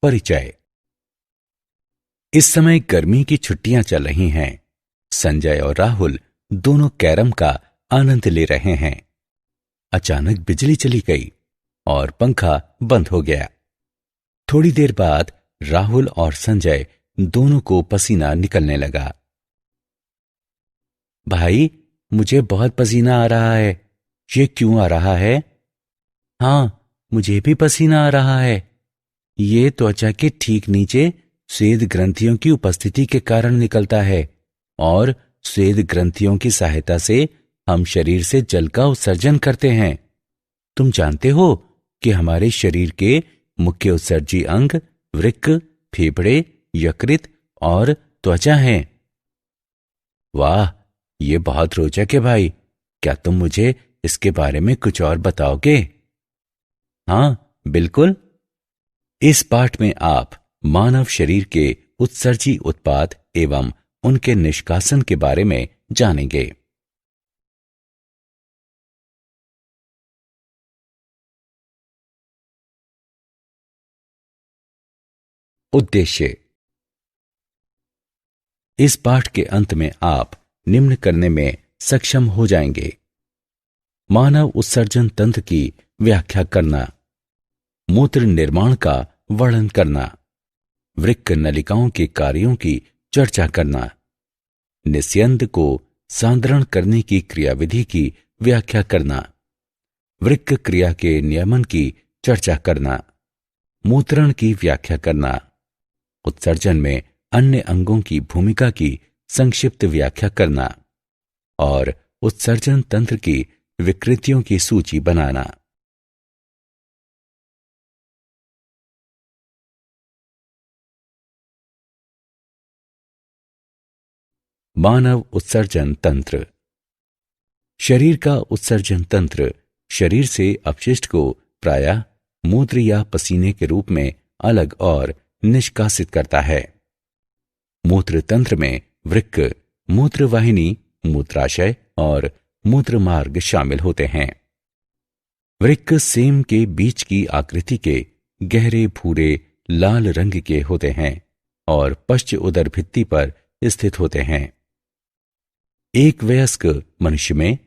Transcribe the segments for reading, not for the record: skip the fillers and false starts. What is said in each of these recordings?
परिचय। इस समय गर्मी की छुट्टियां चल रही हैं। संजय और राहुल दोनों कैरम का आनंद ले रहे हैं। अचानक बिजली चली गई और पंखा बंद हो गया। थोड़ी देर बाद राहुल और संजय दोनों को पसीना निकलने लगा। भाई, मुझे बहुत पसीना आ रहा है। ये क्यों आ रहा है? हाँ, मुझे भी पसीना आ रहा है। ये त्वचा के ठीक नीचे स्वेद ग्रंथियों की उपस्थिति के कारण निकलता है और स्वेद ग्रंथियों की सहायता से हम शरीर से जल का उत्सर्जन करते हैं। तुम जानते हो कि हमारे शरीर के मुख्य उत्सर्जी अंग वृक्क, फेफड़े, यकृत और त्वचा हैं। वाह, ये बहुत रोचक है भाई। क्या तुम मुझे इसके बारे में कुछ और बताओगे? हाँ, बिल्कुल। इस पाठ में आप मानव शरीर के उत्सर्जी उत्पाद एवं उनके निष्कासन के बारे में जानेंगे। उद्देश्य। इस पाठ के अंत में आप निम्न करने में सक्षम हो जाएंगे: मानव उत्सर्जन तंत्र की व्याख्या करना, मूत्र निर्माण का वर्णन करना, वृक्क नलिकाओं के कार्यों की चर्चा करना, निस्यंद को सांद्रण करने की क्रियाविधि की व्याख्या करना, वृक्क क्रिया के नियमन की चर्चा करना, मूत्रण की व्याख्या करना, उत्सर्जन में अन्य अंगों की भूमिका की संक्षिप्त व्याख्या करना और उत्सर्जन तंत्र की विकृतियों की सूची बनाना। मानव उत्सर्जन तंत्र। शरीर का उत्सर्जन तंत्र शरीर से अपशिष्ट को प्रायः मूत्र या पसीने के रूप में अलग और निष्कासित करता है। मूत्र तंत्र में वृक्क, मूत्रवाहिनी, मूत्राशय और मूत्रमार्ग शामिल होते हैं। वृक्क सेम के बीच की आकृति के गहरे भूरे लाल रंग के होते हैं और पश्च उदर भित्ति पर स्थित होते हैं। एक वयस्क मनुष्य में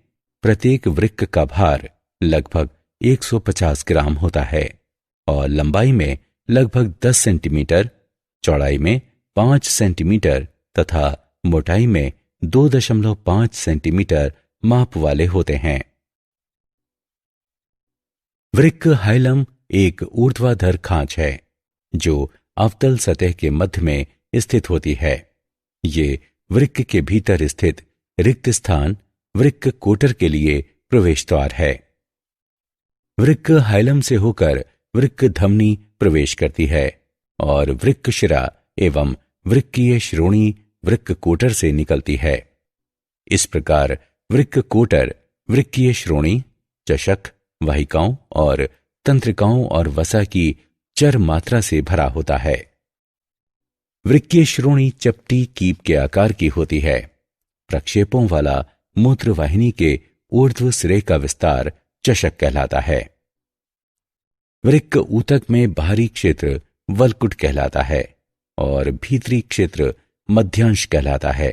प्रत्येक वृक्क का भार लगभग 150 ग्राम होता है और लंबाई में लगभग 10 सेंटीमीटर, चौड़ाई में 5 सेंटीमीटर तथा मोटाई में 2.5 सेंटीमीटर माप वाले होते हैं। वृक्क हाइलम एक ऊर्ध्वाधर खांच है जो अवतल सतह के मध्य में स्थित होती है। ये वृक्क के भीतर स्थित रिक्त स्थान वृक्क कोटर के लिए प्रवेश द्वार है। वृक्क हाइलम से होकर वृक्क धमनी प्रवेश करती है और वृक्क शिरा एवं वृक्कीय श्रोणी वृक्क कोटर से निकलती है। इस प्रकार वृक्क कोटर वृक्कीय श्रोणी, चषक, वाहिकाओं और तंत्रिकाओं और वसा की चर मात्रा से भरा होता है। वृक्कीय श्रोणी चपटी कीप के आकार की होती है। प्रक्षेपों वाला मूत्रवाहिनी के ऊर्ध्व सिरे का विस्तार चषक कहलाता है। वृक्क ऊतक में बाहरी क्षेत्र वल्कुट कहलाता है और भीतरी क्षेत्र मध्यांश कहलाता है।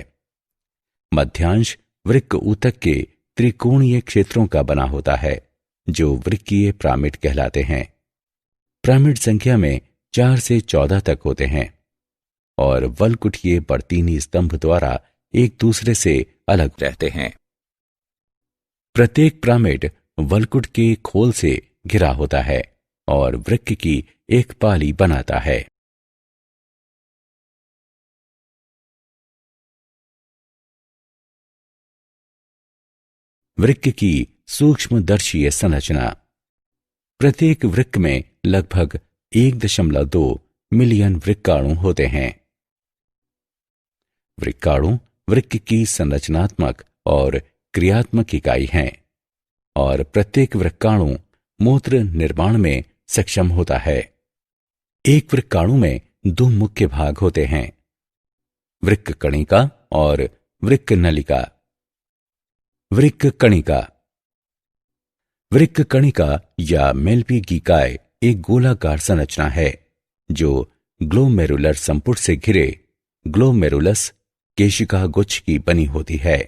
मध्यांश वृक्क ऊतक के त्रिकोणीय क्षेत्रों का बना होता है जो वृक्कीय पिरामिड कहलाते हैं। पिरामिड संख्या में 4 से 14 तक होते हैं और वल्कुटीय बर्तीनी स्तंभ द्वारा एक दूसरे से अलग रहते हैं। प्रत्येक पिरामिड वल्कुट के खोल से घिरा होता है और वृक्क की एक पाली बनाता है। वृक्क की सूक्ष्मदर्शीय संरचना। प्रत्येक वृक्क में लगभग 1.2 मिलियन वृक्काणु होते हैं। वृक्काणु वृक्क की संरचनात्मक और क्रियात्मक इकाई हैं और प्रत्येक वृक्काणु मूत्र निर्माण में सक्षम होता है। एक वृक्काणु में 2 मुख्य भाग होते हैं: वृक्क कणिका और वृक्क नलिका। वृक्क कणिका। वृक्क कणिका या मेलपीगिकाय एक गोलाकार संरचना है जो ग्लोमेरुलर संपुट से घिरे ग्लोमेरुलस केशिका गुच्छ की बनी होती है।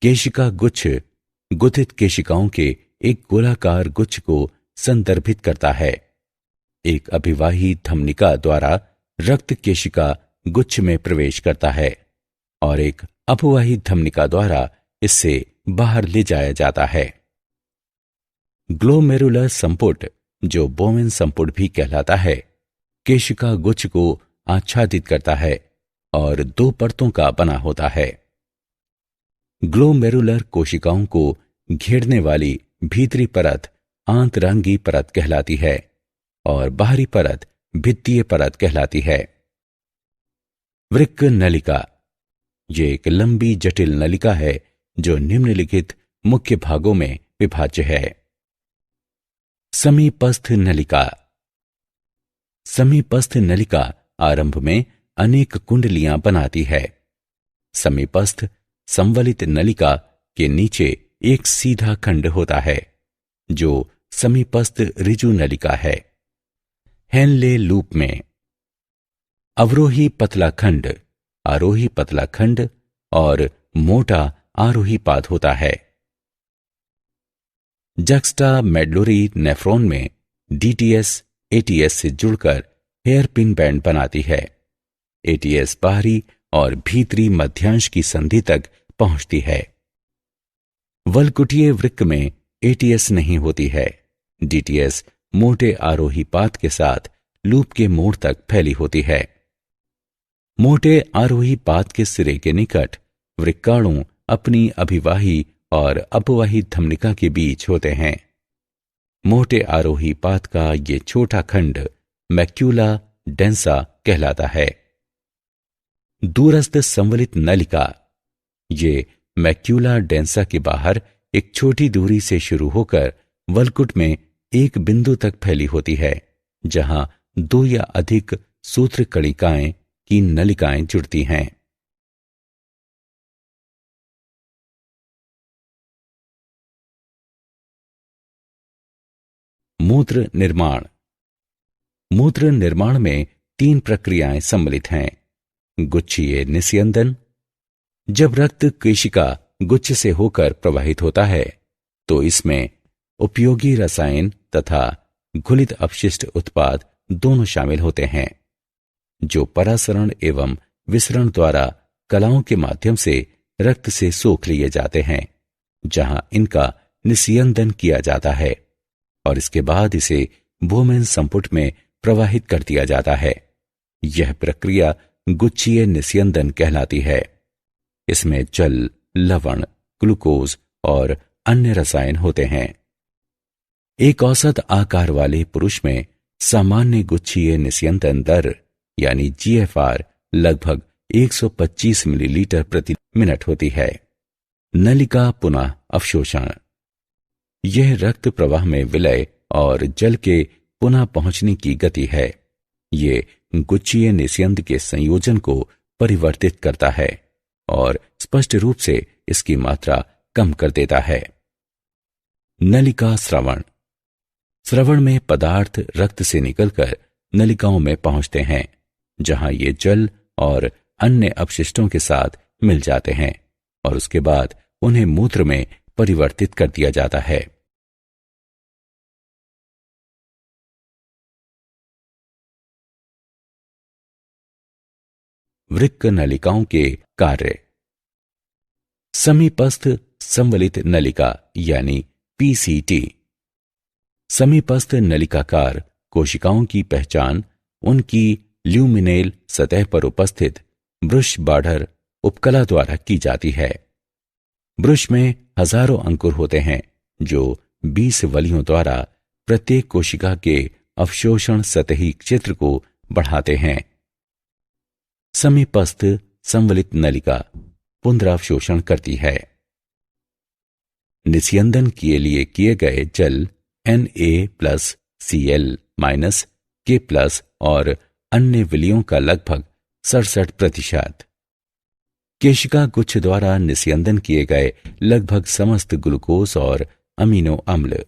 केशिका गुच्छ गुथित केशिकाओं के एक गोलाकार गुच्छ को संदर्भित करता है। एक अभिवाही धमनिका द्वारा रक्त केशिका गुच्छ में प्रवेश करता है और एक अपवाही धमनिका द्वारा इससे बाहर ले जाया जाता है। ग्लोमेरुलर संपुट, जो बोवेन संपुट भी कहलाता है, केशिका गुच्छ को आच्छादित करता है और 2 परतों का बना होता है। ग्लोमेरुलर कोशिकाओं को घेरने वाली भीतरी परत आंतरांगी परत कहलाती है और बाहरी परत भित्तीय परत कहलाती है। वृक्क नलिका, ये एक लंबी जटिल नलिका है जो निम्नलिखित मुख्य भागों में विभाज्य है। समीपस्थ नलिका। समीपस्थ नलिका आरंभ में अनेक कुंडलियां बनाती है। समीपस्थ संवलित नलिका के नीचे एक सीधा खंड होता है जो समीपस्थ ऋजु नलिका है। हेनले लूप में अवरोही पतला खंड, आरोही पतला खंड और मोटा आरोही पाद होता है। जक्स्टा मेडुलरी नेफ्रॉन में डीटीएस एटीएस से जुड़कर हेयर पिन बैंड बनाती है। एटीएस बाहरी और भीतरी मध्यांश की संधि तक पहुंचती है। वल्कुटीय वृक्क में एटीएस नहीं होती है। डीटीएस मोटे आरोही पाद के साथ लूप के मोड़ तक फैली होती है। मोटे आरोही पाद के सिरे के निकट वृक्काणु अपनी अभिवाही और अपवाही धमनिका के बीच होते हैं। मोटे आरोही पाद का ये छोटा खंड मैक्यूला डेंसा कहलाता है। दूरस्थ संवलित नलिका, ये मैक्यूला डेंसा के बाहर एक छोटी दूरी से शुरू होकर वल्कुट में एक बिंदु तक फैली होती है, जहां 2 या अधिक सूत्र कणिकाएं की नलिकाएं जुड़ती हैं। मूत्र निर्माण। मूत्र निर्माण में 3 प्रक्रियाएं सम्मिलित हैं। गुच्छीय निस्यंदन। जब रक्त केशिका गुच्छ से होकर प्रवाहित होता है तो इसमें उपयोगी रसायन तथा घुलित अपशिष्ट उत्पाद दोनों शामिल होते हैं, जो परासरण एवं विसरण द्वारा कलाओं के माध्यम से रक्त से सोख लिए जाते हैं, जहां इनका निस्यंदन किया जाता है और इसके बाद इसे बोवेन संपुट में प्रवाहित कर दिया जाता है। यह प्रक्रिया गुच्छीय निस्यंदन कहलाती है। इसमें जल, लवण, ग्लूकोज और अन्य रसायन होते हैं। एक औसत आकार वाले पुरुष में सामान्य गुच्छीय निस्यंदन दर यानी जीएफआर लगभग 125 मिलीलीटर प्रति मिनट होती है। नलिका पुनः अवशोषण। यह रक्त प्रवाह में विलय और जल के पुनः पहुंचने की गति है। ये गुच्छीय निस्यंद के संयोजन को परिवर्तित करता है और स्पष्ट रूप से इसकी मात्रा कम कर देता है। नलिका स्रवण। स्रवण में पदार्थ रक्त से निकलकर नलिकाओं में पहुंचते हैं, जहां ये जल और अन्य अपशिष्टों के साथ मिल जाते हैं और उसके बाद उन्हें मूत्र में परिवर्तित कर दिया जाता है। वृक्क नलिकाओं के कार्य। समीपस्थ संवलित नलिका यानी पीसीटी। समीपस्थ नलिकाकार कोशिकाओं की पहचान उनकी ल्यूमिनेल सतह पर उपस्थित ब्रुश बाढ़र उपकला द्वारा की जाती है। ब्रुश में हजारों अंकुर होते हैं जो 20 वलियों द्वारा प्रत्येक कोशिका के अवशोषण सतही क्षेत्र को बढ़ाते हैं। समीपस्थ संवलित नलिका पुनरावशोषण करती है। निस्यंदन के लिए किए गए जल Na+Cl- K+ और अन्य विलियों का लगभग 67%। केशिका गुच्छ द्वारा निस्यंदन किए गए लगभग समस्त ग्लूकोज और अमीनो अम्ल।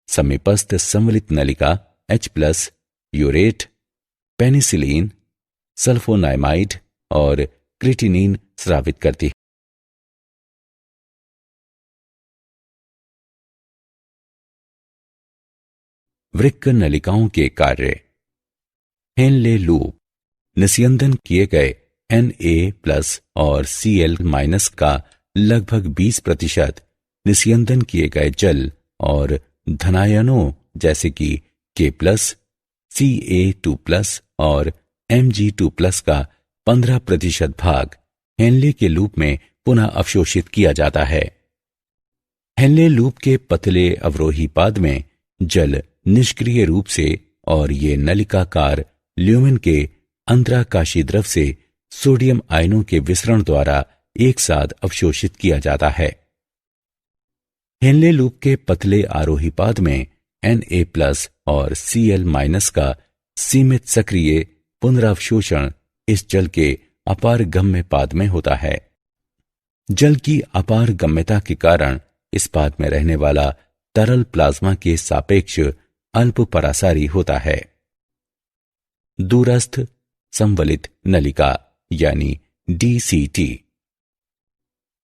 समीपस्थ सम्मिलित नलिका H+, यूरेट, पेनिसिलिन, सल्फोनामाइड और क्रिटिनिन स्रावित करती है। वृक्क नलिकाओं के कार्य। Henle loop. निस्यंदन किए गए Na+ और Cl- का लगभग 20% निस्यंदन किए गए जल और धनायनों जैसे कि K+, Ca2+ और Mg2+ का 15% भाग हेनले के लूप में पुनः अवशोषित किया जाता है। हेनले लूप के पतले अवरोही पाद में जल निष्क्रिय रूप से और ये नलिकाकार ल्यूमेन के अंतराकाशी द्रव से सोडियम आयनों के विसरण द्वारा एक साथ अवशोषित किया जाता है। हेनले लूप के पतले आरोही पाद में Na+ और Cl- का सीमित सक्रिय पुनरावशोषण इस जल के अपारगम्य पाद में होता है। जल की अपारगम्यता के कारण इस पाद में रहने वाला तरल प्लाज्मा के सापेक्ष अल्प परासारी होता है। दूरस्थ संवलित नलिका यानी DCT।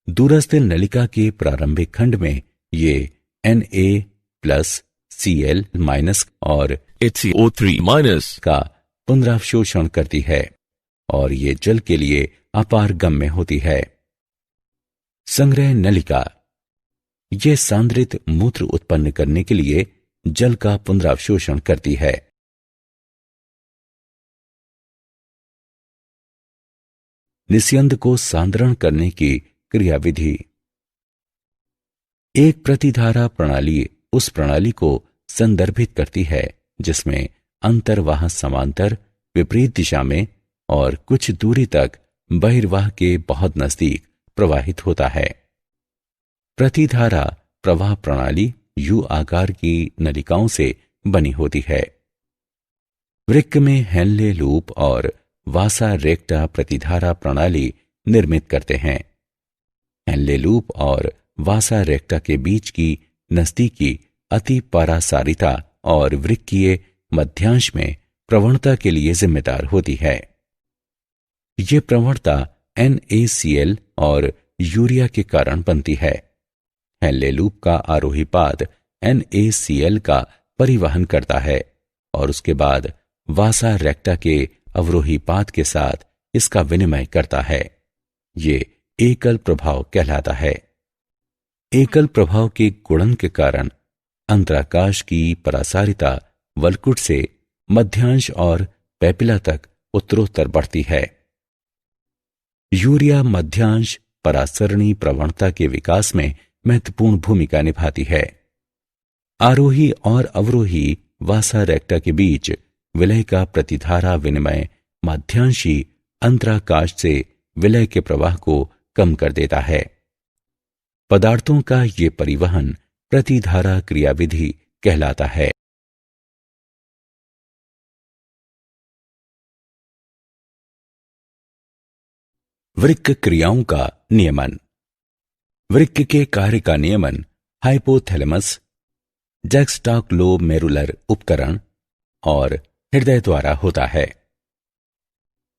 दूरस्थ नलिका के प्रारंभिक खंड में ये Na+, Cl- और HCO3- का पुनरावशोषण करती है और ये जल के लिए अपारगम्य होती है। संग्रह नलिका। ये सांद्रित मूत्र उत्पन्न करने के लिए जल का पुनरावशोषण करती है। निस्यंद को सांद्रण करने की क्रियाविधि। एक प्रतिधारा प्रणाली उस प्रणाली को संदर्भित करती है जिसमें अंतर्वाह समांतर विपरीत दिशा में और कुछ दूरी तक बहिर्वाह के बहुत नजदीक प्रवाहित होता है। प्रतिधारा प्रवाह प्रणाली यू आकार की नलिकाओं से बनी होती है। वृक्क में हेनले लूप और वासा रेक्टा प्रतिधारा प्रणाली निर्मित करते हैं। हेनले लूप और वासा रेक्टा के बीच की नजदीकी अति पारासारिता और वृक्कीय मध्यांश में प्रवणता के लिए जिम्मेदार होती है। ये प्रवणता NaCl और यूरिया के कारण बनती है। हेनले लूप का आरोही पाद NaCl का परिवहन करता है और उसके बाद वासा रेक्टा के अवरोही पाद के साथ इसका विनिमय करता है। ये एकल प्रभाव कहलाता है। एकल प्रभाव के गुणन के कारण अंतराकाश की परासारिता वल्कुट से मध्यांश और पैपिला तक उत्तरोत्तर बढ़ती है। यूरिया मध्यांश परासरणी प्रवणता के विकास में महत्वपूर्ण भूमिका निभाती है। आरोही और अवरोही वासा रेक्टा के बीच विलय का प्रतिधारा विनिमय मध्यांशी अंतराकाश से विलय के प्रवाह को कम कर देता है। पदार्थों का ये परिवहन प्रतिधारा क्रियाविधि कहलाता है। वृक्क क्रियाओं का नियमन। वृक्क के कार्य का नियमन हाइपोथैलेमस, जैक्स्टाक्लोमेरुलर उपकरण और हृदय द्वारा होता है।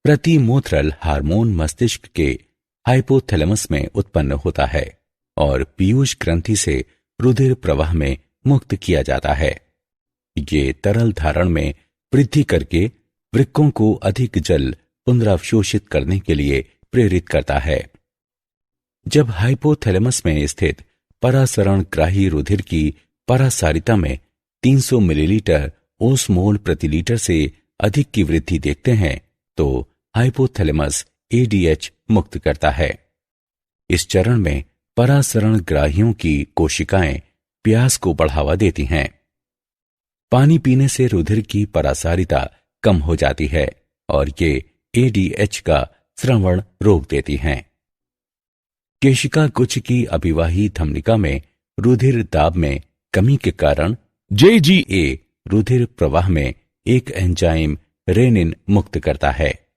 प्रतिमूत्रल हार्मोन मस्तिष्क के हाइपोथैलेमस में उत्पन्न होता है और पीयूष ग्रंथि से रुधिर प्रवाह में मुक्त किया जाता है। ये तरल धारण में वृद्धि करके वृक्कों को अधिक जल पुनरावशोषित करने के लिए प्रेरित करता है। जब हाइपोथैलेमस में स्थित परासरण ग्राही रुधिर की परासारिता में 300 मिलीलीटर ओस्मोल प्रति लीटर से अधिक की वृद्धि देखते हैं तो हाइपोथैलेमस ADH मुक्त करता है। इस चरण में परासरण ग्राहियों की कोशिकाएं प्यास को बढ़ावा देती हैं। पानी पीने से रुधिर की परासारिता कम हो जाती है और ये ADH का स्रवण रोक देती हैं। केशिका गुच्छ की अभिवाही धमनिका में रुधिर दाब में कमी के कारण JGA रुधिर प्रवाह में एक एंजाइम रेनिन मुक्त करता है।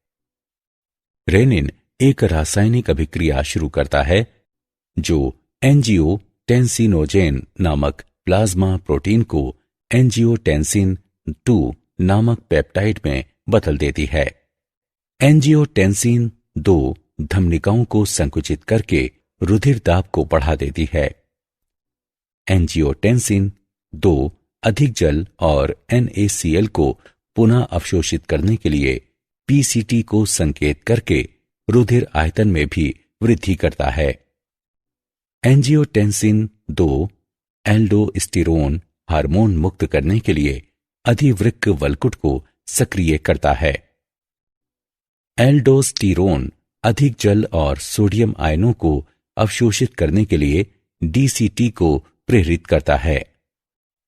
रेनिन एक रासायनिक अभिक्रिया शुरू करता है जो एंजियोटेंसिनोजेन नामक प्लाज्मा प्रोटीन को एंजियोटेंसिन 2 नामक पेप्टाइड में बदल देती है। एंजियोटेंसिन 2 धमनिकाओं को संकुचित करके रुधिर दाब को बढ़ा देती है। एंजियोटेंसिन 2 अधिक जल और NaCl को पुनः अवशोषित करने के लिए PCT को संकेत करके रुधिर आयतन में भी वृद्धि करता है। एंजियोटेंसिन 2 एल्डोस्टेरोन हार्मोन मुक्त करने के लिए अधिवृक्क वल्कुट को सक्रिय करता है। एल्डोस्टेरोन अधिक जल और सोडियम आयनों को अवशोषित करने के लिए DCT को प्रेरित करता है।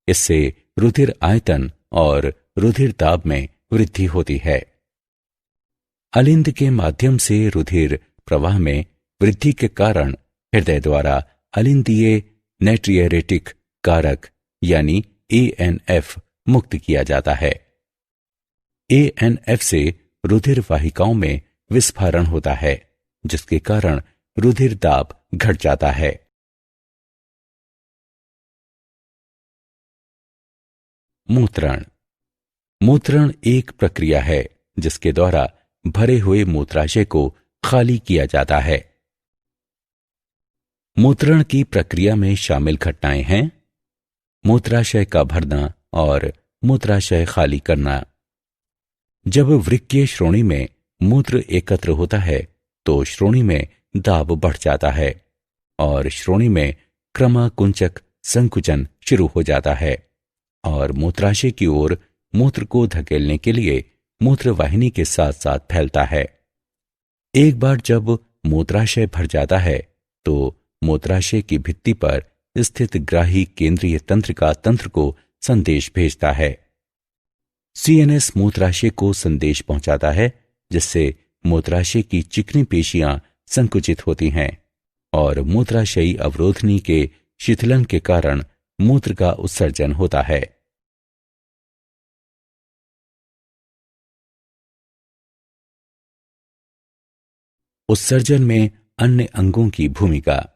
इससे रुधिर आयतन और रुधिर दाब में वृद्धि होती है। अलिंद के माध्यम से रुधिर प्रवाह में वृद्धि के कारण हृदय द्वारा अलिंदीय नेट्रियरेटिक कारक यानी ANF मुक्त किया जाता है। ANF से रुधिर वाहिकाओं में विस्फारण होता है, जिसके कारण रुधिर दाब घट जाता है। मूत्रण। मूत्रण एक प्रक्रिया है जिसके द्वारा भरे हुए मूत्राशय को खाली किया जाता है। मूत्रण की प्रक्रिया में शामिल घटनाएं हैं मूत्राशय का भरना और मूत्राशय खाली करना। जब वृक्कीय श्रोणि में मूत्र एकत्र होता है तो श्रोणि में दाब बढ़ जाता है और श्रोणि में क्रमाकुंचक संकुचन शुरू हो जाता है और मूत्राशय की ओर मूत्र को धकेलने के लिए मूत्रवाहिनी के साथ साथ फैलता है। एक बार जब मूत्राशय भर जाता है तो मूत्राशय की भित्ति पर स्थित ग्राही केंद्रीय तंत्रिका तंत्र को संदेश भेजता है। CNS मूत्राशय को संदेश पहुंचाता है, जिससे मूत्राशय की चिकनी पेशियां संकुचित होती हैं और मूत्राशयी अवरोधनी के शिथिलन के कारण मूत्र का उत्सर्जन होता है। उत्सर्जन में अन्य अंगों की भूमिका।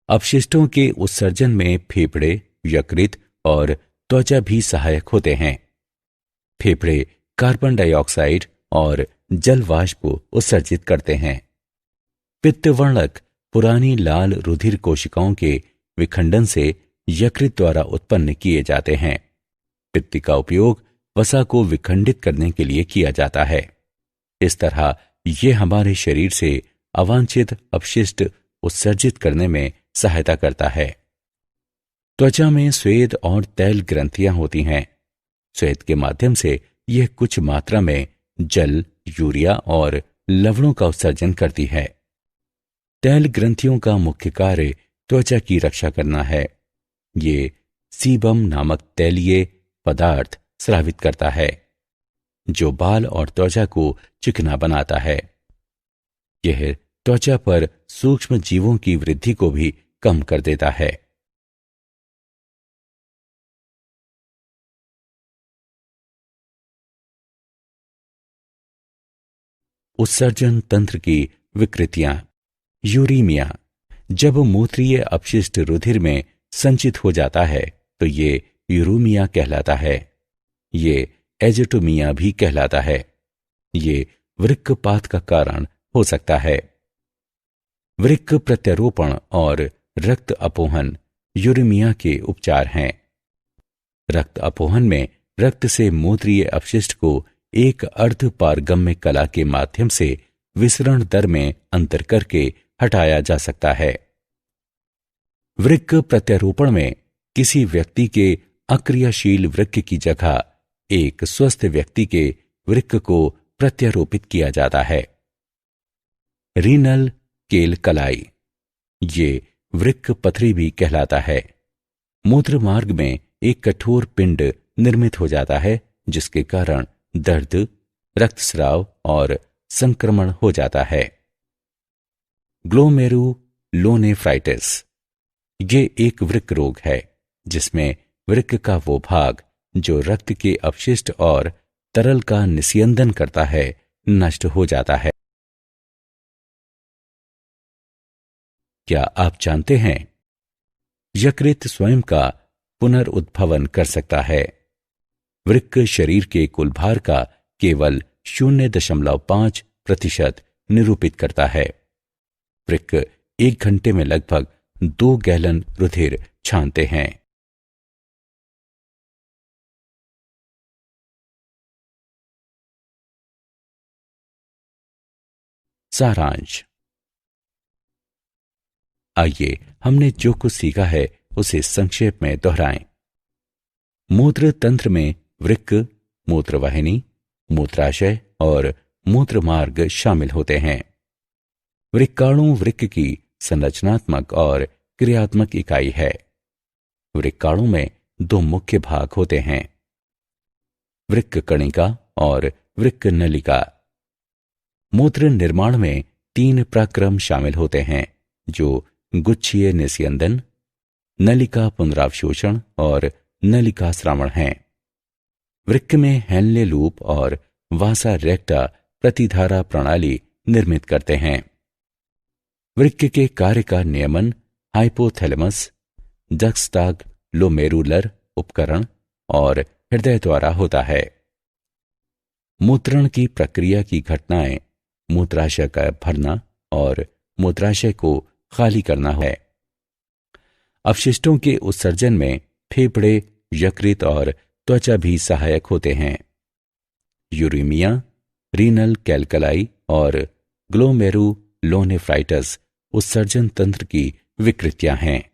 अपशिष्टों के उत्सर्जन में फेफड़े, यकृत और त्वचा भी सहायक होते हैं। फेफड़े कार्बन डाइऑक्साइड और जल वाष्प उत्सर्जित करते हैं। पित्तवर्णक पुरानी लाल रुधिर कोशिकाओं के विखंडन से यकृत द्वारा उत्पन्न किए जाते हैं। पित्त का उपयोग वसा को विखंडित करने के लिए किया जाता है। इस तरह ये हमारे शरीर से अवांछित अपशिष्ट उत्सर्जित करने में सहायता करता है। त्वचा में स्वेद और तैल ग्रंथियां होती हैं। स्वेद के माध्यम से यह कुछ मात्रा में जल, यूरिया और लवणों का उत्सर्जन करती है। तैल ग्रंथियों का मुख्य कार्य त्वचा की रक्षा करना है। ये सीबम नामक तैलीय पदार्थ स्रावित करता है, जो बाल और त्वचा को चिकना बनाता है। यह त्वचा पर सूक्ष्म जीवों की वृद्धि को भी कम कर देता है। उत्सर्जन तंत्र की विकृतियां। यूरीमिया। जब मूत्रीय अपशिष्ट रुधिर में संचित हो जाता है तो ये यूरूमिया कहलाता है। ये एजेटोमिया भी कहलाता है। ये वृक्कपात का कारण हो सकता है। वृक्क प्रत्यारोपण और रक्त अपोहन यूरेमिया के उपचार हैं। रक्त अपोहन में रक्त से मूत्रीय अपशिष्ट को एक अर्ध पारगम्य कला के माध्यम से विसरण दर में अंतर करके हटाया जा सकता है। वृक्क प्रत्यारोपण में किसी व्यक्ति के अक्रियाशील वृक्क की जगह एक स्वस्थ व्यक्ति के वृक्क को प्रत्यारोपित किया जाता है। रीनल केल कलाई। ये वृक्क पथरी भी कहलाता है। मूत्र मार्ग में एक कठोर पिंड निर्मित हो जाता है, जिसके कारण दर्द, रक्तस्राव और संक्रमण हो जाता है। ग्लोमेरुलोनेफ्राइटिस। ये एक वृक्क रोग है जिसमें वृक्क का वो भाग जो रक्त के अपशिष्ट और तरल का निस्यंदन करता है नष्ट हो जाता है। क्या आप जानते हैं यकृत स्वयं का पुनरुद्भवन कर सकता है। वृक्क शरीर के कुल भार का केवल 0.5% निरूपित करता है। वृक्क 1 घंटे में लगभग 2 गैलन रुधिर छानते हैं। सारांश। आइए हमने जो कुछ सीखा है उसे संक्षेप में दोहराएं। मूत्र तंत्र में वृक्क, मूत्रवाहिनी, मूत्राशय और मूत्रमार्ग शामिल होते हैं। वृक्काणु वृक्क की संरचनात्मक और क्रियात्मक इकाई है। वृक्काणु में 2 मुख्य भाग होते हैं, वृक्क कणिका और वृक्क नलिका। मूत्र निर्माण में 3 प्रक्रम शामिल होते हैं, जो गुच्छीय निस्यंदन, नलिका पुनरावशोषण और नलिका श्रावण हैं। वृक्क में हेनले लूप और वासा रेक्टा प्रतिधारा प्रणाली निर्मित करते हैं। वृक्क के कार्य का नियमन हाइपोथैलेमस, डक्सटाग लोमेरुलर उपकरण और हृदय द्वारा होता है। मूत्रण की प्रक्रिया की घटनाएं मूत्राशय का भरना और मूत्राशय को खाली करना है। अपशिष्टों के उत्सर्जन में फेफड़े, यकृत और त्वचा भी सहायक होते हैं। यूरेमिया, रीनल कैल्कलाई और ग्लोमेरुलोनेफ्राइटिस उत्सर्जन तंत्र की विकृतियां हैं।